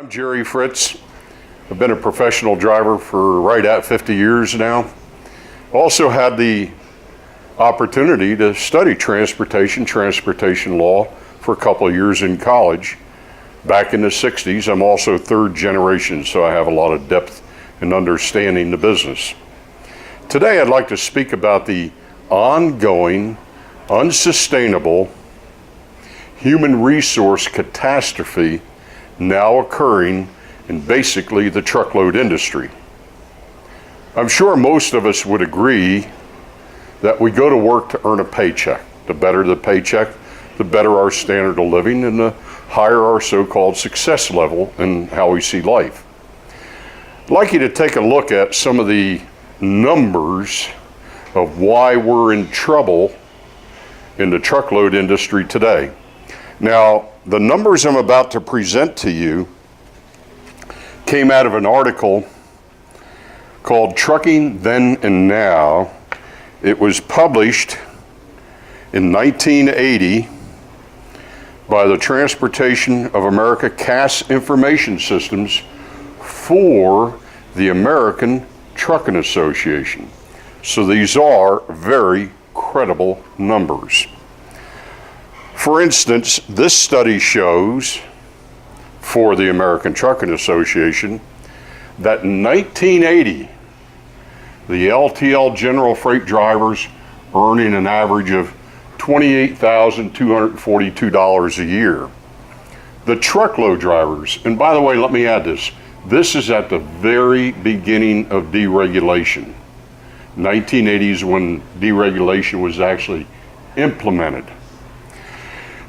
I'm Jerry Fritts. I've been a professional driver for right at 50 years now. Also had the opportunity to study transportation law for a couple of years in college. Back in the 60s, I'm also third generation, so I have a lot of depth in understanding the business. Today, I'd like to speak about the ongoing, unsustainable human resource catastrophe now occurring in basically the truckload industry. I'm sure most of us would agree that we go to work to earn a paycheck. The better the paycheck, the better our standard of living and the higher our so-called success level and how we see life. I'd like you to take a look at some of the numbers of why we're in trouble in the truckload industry today. Now, the numbers I'm about to present to you came out of an article called Trucking Then and Now. It was published in 1980 by the Transportation of America Cass Information Systems for the American Trucking Association. So these are very credible numbers. For instance, this study shows for the American Trucking Association that in 1980, the LTL general freight drivers earning an average of $28,242 a year. The truckload drivers, and by the way, let me add this is at the very beginning of deregulation. 1980s when deregulation was actually implemented.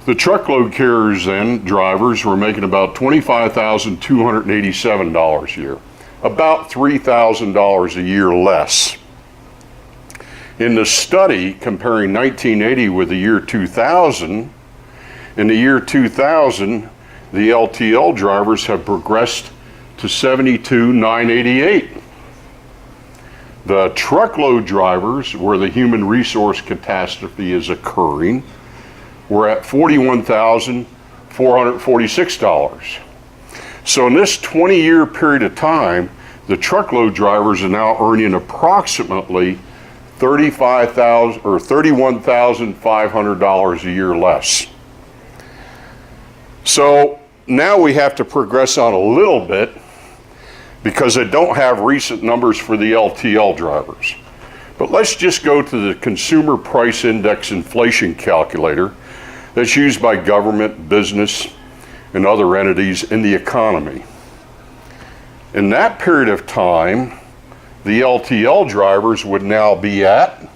The truckload carriers then, drivers, were making about $25,287 a year, about $3,000 a year less. In the study comparing 1980 with the year 2000, in the year 2000, the LTL drivers have progressed to $72,988. The truckload drivers, where the human resource catastrophe is occurring, we're at $41,446. So in this 20-year period of time, the truckload drivers are now earning approximately $35,000 or $31,500 a year less. So now we have to progress on a little bit because I don't have recent numbers for the LTL drivers. But let's just go to the Consumer Price Index inflation calculator that's used by government, business, and other entities in the economy. In that period of time, the LTL drivers would now be at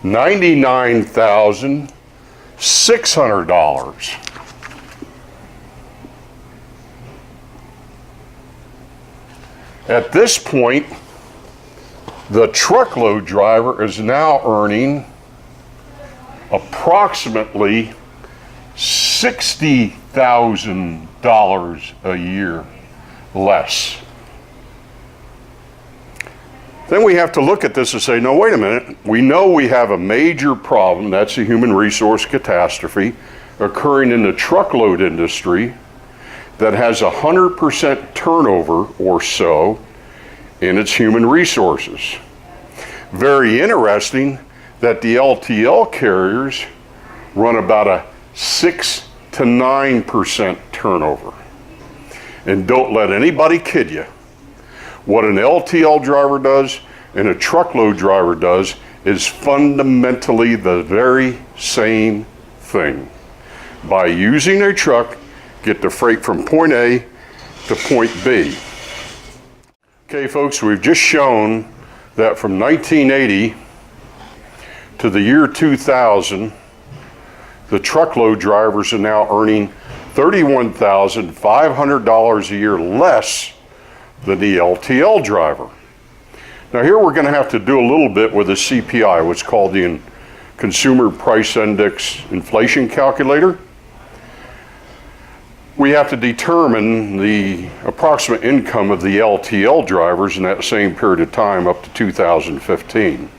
$99,600. At this point, the truckload driver is now earning approximately $60,000 a year less. Then we have to look at this and say, no, wait a minute. We know we have a major problem, that's a human resource catastrophe, occurring in the truckload industry that has 100% turnover or so in its human resources. Very interesting that the LTL carriers run about a 6 to 9% turnover. And don't let anybody kid you. What an LTL driver does and a truckload driver does is fundamentally the very same thing. By using a truck, get the freight from point A to point B. Okay, folks, we've just shown that from 1980 to the year 2000, the truckload drivers are now earning $31,500 a year less than the LTL driver. Now here we're going to have to do a little bit with the CPI, what's called the Consumer Price Index inflation calculator. We have to determine the approximate income of the LTL drivers in that same period of time up to 2015.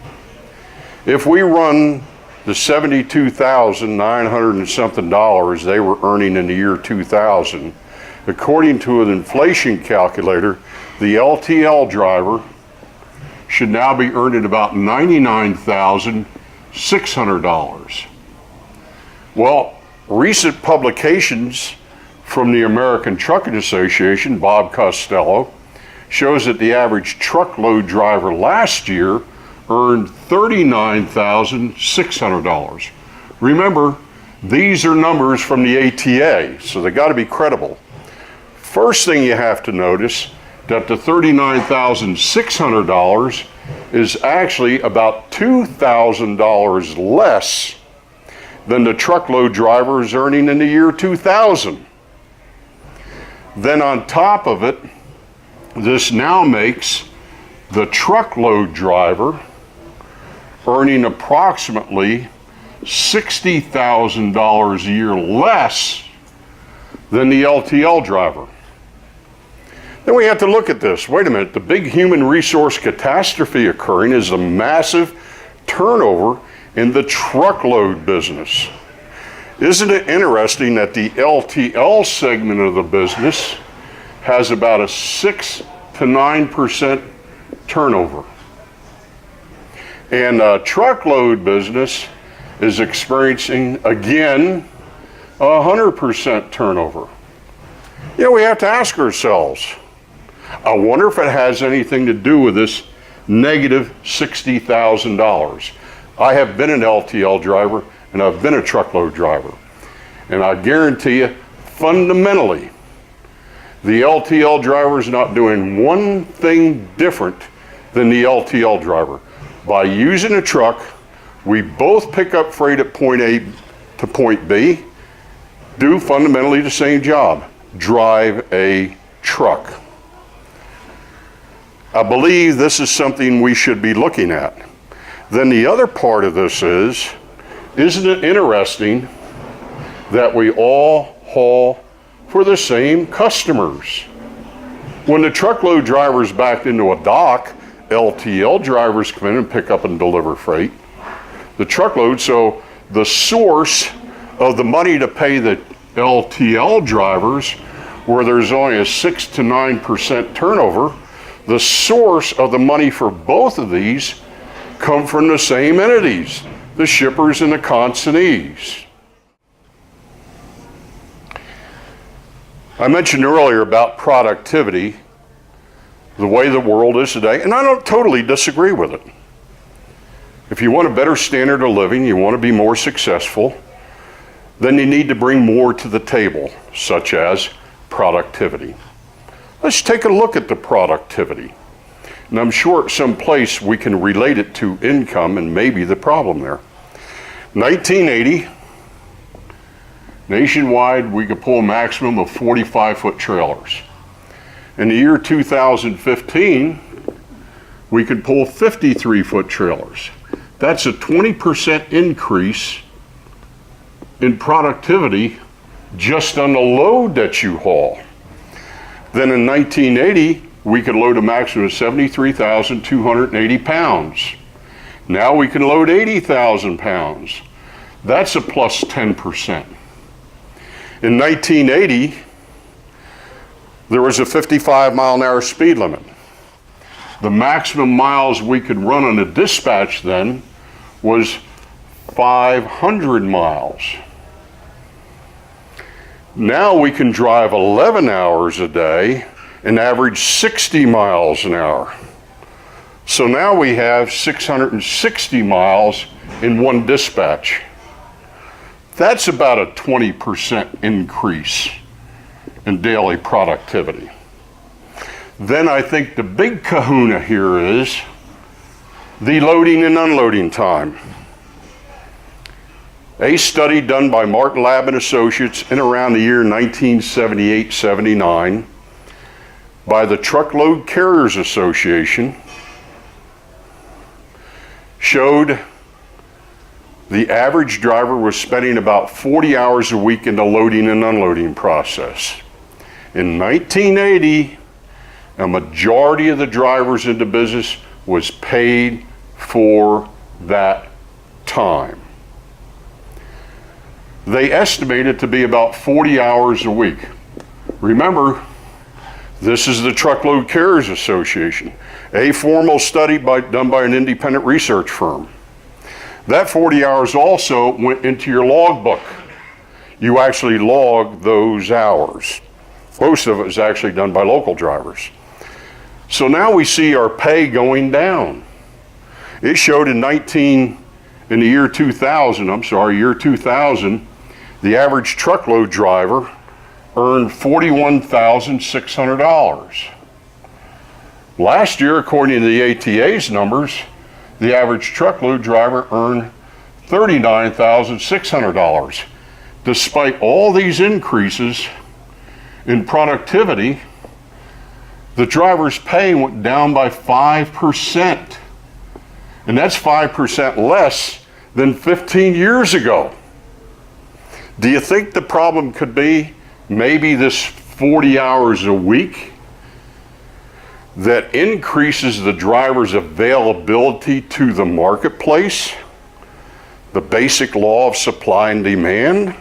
If we run the $72,900 and something dollars they were earning in the year 2000, according to an inflation calculator, the LTL driver should now be earning about $99,600. Well, recent publications from the American Trucking Association, Bob Costello, shows that the average truckload driver last year earned $39,600. Remember, these are numbers from the ATA, so they got to be credible. First thing you have to notice that the $39,600 is actually about $2,000 less than the truckload driver is earning in the year 2000. Then on top of it, this now makes the truckload driver earning approximately $60,000 a year less than the LTL driver. Then we have to look at this. Wait a minute, the big human resource catastrophe occurring is a massive turnover in the truckload business. Isn't it interesting that the LTL segment of the business has about a 6 to 9% turnover? And the truckload business is experiencing, again, 100% turnover. You know, we have to ask ourselves, I wonder if it has anything to do with this negative $60,000. I have been an LTL driver and I've been a truckload driver. And I guarantee you, fundamentally, the LTL driver is not doing one thing different than the LTL driver. By using a truck, we both pick up freight at point A to point B, do fundamentally the same job, drive a truck. I believe this is something we should be looking at. Then the other part of this is, isn't it interesting that we all haul for the same customers? When the truckload driver's backed into a dock, LTL drivers come in and pick up and deliver freight. The truckload, so the source of the money to pay the LTL drivers, where there's only a 6 to 9% turnover, the source of the money for both of these come from the same entities, the shippers and the consignees. I mentioned earlier about productivity, the way the world is today, and I don't totally disagree with it. If you want a better standard of living, you want to be more successful, then you need to bring more to the table, such as productivity. Let's take a look at the productivity. And I'm sure at some place we can relate it to income and maybe the problem there. 1980, nationwide, we could pull a maximum of 45-foot trailers. In the year 2015, we could pull 53-foot trailers. That's a 20% increase in productivity just on the load that you haul. Then in 1980, we could load a maximum of 73,280 pounds. Now we can load 80,000 pounds. That's a plus 10%. In 1980, there was a 55-mile-an-hour speed limit. The maximum miles we could run on a dispatch then was 500 miles. Now we can drive 11 hours a day and average 60 miles an hour. So now we have 660 miles in one dispatch. That's about a 20% increase in daily productivity. Then I think the big kahuna here is the loading and unloading time. A study done by Martin Lab and Associates in around the year 1978-79 by the Truckload Carriers Association showed the average driver was spending about 40 hours a week in the loading and unloading process. In 1980, a majority of the drivers in the business was paid for that time. they estimate it to be about 40 hours a week. Remember, this is the Truckload Carriers Association, a formal study done by an independent research firm. That 40 hours also went into your logbook. You actually log those hours. Most of it is actually done by local drivers. So now we see our pay going down. It showed in the year 2000, the average truckload driver earned $41,600. Last year, according to the ATA's numbers, the average truckload driver earned $39,600. Despite all these increases in productivity, the driver's pay went down by 5%. And that's 5% less than 15 years ago. Do you think the problem could be maybe this 40 hours a week that increases the driver's availability to the marketplace? The basic law of supply and demand?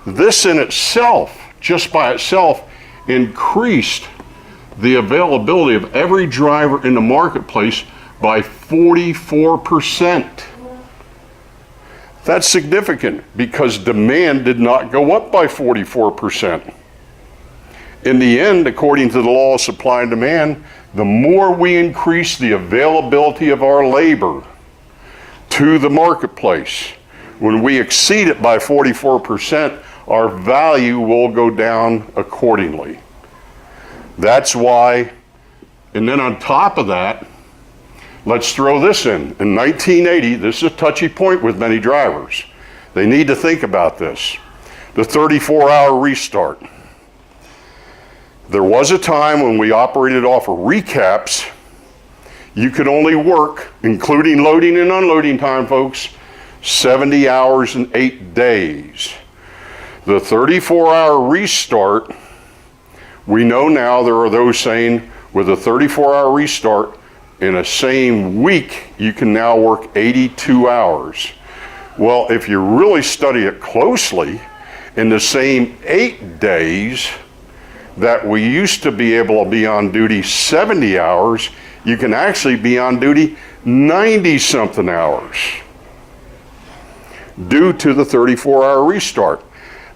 This in itself, just by itself, increased the availability of every driver in the marketplace by 44%. That's significant because demand did not go up by 44%. In the end, according to the law of supply and demand, the more we increase the availability of our labor to the marketplace, when we exceed it by 44%, our value will go down accordingly. That's why, and then on top of that, let's throw this in. In 1980, this is a touchy point with many drivers. They need to think about this. The 34-hour restart. There was a time when we operated off of recaps. You could only work, including loading and unloading time, folks, 70 hours and 8 days. The 34-hour restart, we know now there are those saying with a 34-hour restart, in a same week, you can now work 82 hours. Well, if you really study it closely, in the same 8 days that we used to be able to be on duty 70 hours, you can actually be on duty 90-something hours due to the 34-hour restart.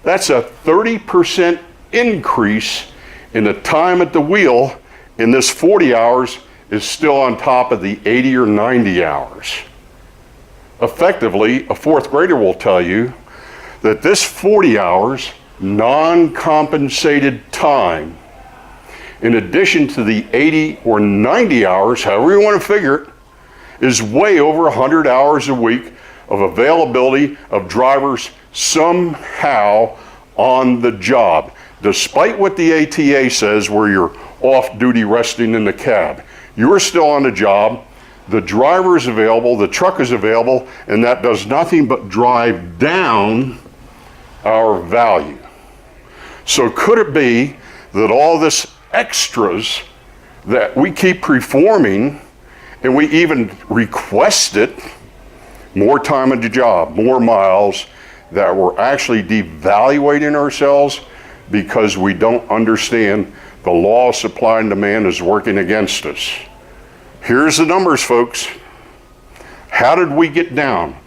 That's a 30% increase in the time at the wheel, and this 40 hours is still on top of the 80 or 90 hours. Effectively, a fourth grader will tell you that this 40 hours non-compensated time, in addition to the 80 or 90 hours, however you want to figure it, is way over 100 hours a week of availability of drivers somehow on the job. Despite what the ATA says, where you're off duty resting in the cab, you're still on the job, the driver is available, the truck is available, and that does nothing but drive down our value. So could it be that all this extras that we keep performing, and we even request it, more time on the job, more miles, that we're actually devaluating ourselves because we don't understand the law of supply and demand is working against us? Here's the numbers, folks. How did we get down?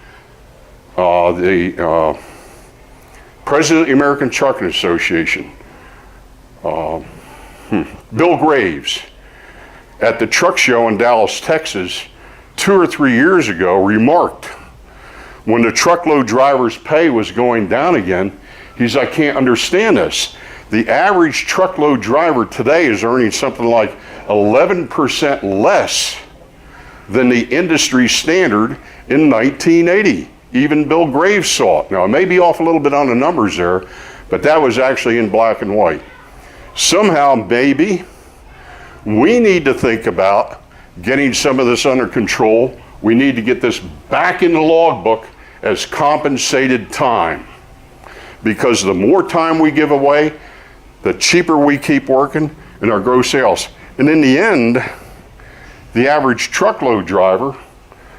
The President of the American Trucking Association, Bill Graves, at the truck show in Dallas, Texas, 2 or 3 years ago, remarked when the truckload driver's pay was going down again, he's, I can't understand this. The average truckload driver today is earning something like 11% less than the industry standard in 1980. Even Bill Graves saw it. Now, I may be off a little bit on the numbers there, but that was actually in black and white. Somehow, maybe, we need to think about getting some of this under control. We need to get this back in the logbook as compensated time. Because the more time we give away, the cheaper we keep working and our gross sales. And in the end, the average truckload driver,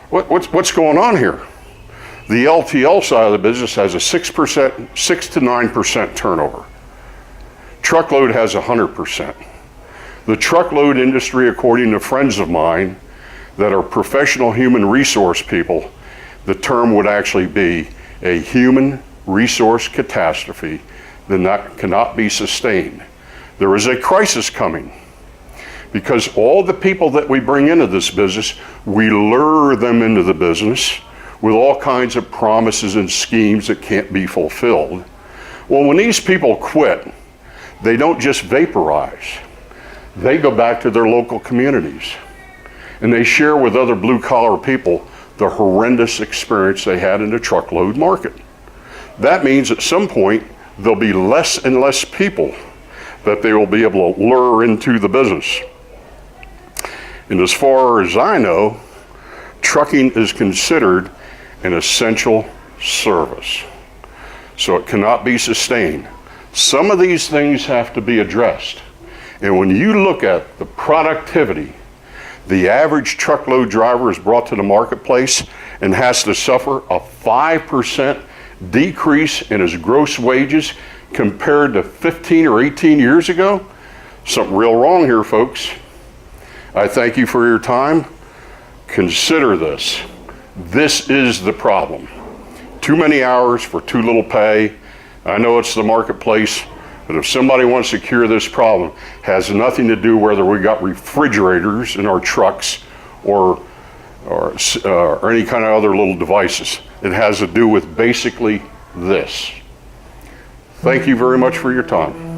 what's going on here? The LTL side of the business has a 6 to 9% turnover. Truckload has 100%. The truckload industry, according to friends of mine that are professional human resource people, the term would actually be a human resource catastrophe that cannot be sustained. There is a crisis coming because all the people that we bring into this business, we lure them into the business with all kinds of promises and schemes that can't be fulfilled. Well, when these people quit, they don't just vaporize. They go back to their local communities and they share with other blue-collar people the horrendous experience they had in the truckload market. That means at some point there'll be less and less people that they will be able to lure into the business. And as far as I know, trucking is considered an essential service. So it cannot be sustained. Some of these things have to be addressed. And when you look at the productivity, the average truckload driver is brought to the marketplace and has to suffer a 5% decrease in his gross wages compared to 15 or 18 years ago. Something real wrong here, folks. I thank you for your time. Consider this. This is the problem. Too many hours for too little pay. I know it's the marketplace, but if somebody wants to cure this problem, it has nothing to do whether we got refrigerators in our trucks or any kind of other little devices. It has to do with basically this. Thank you very much for your time.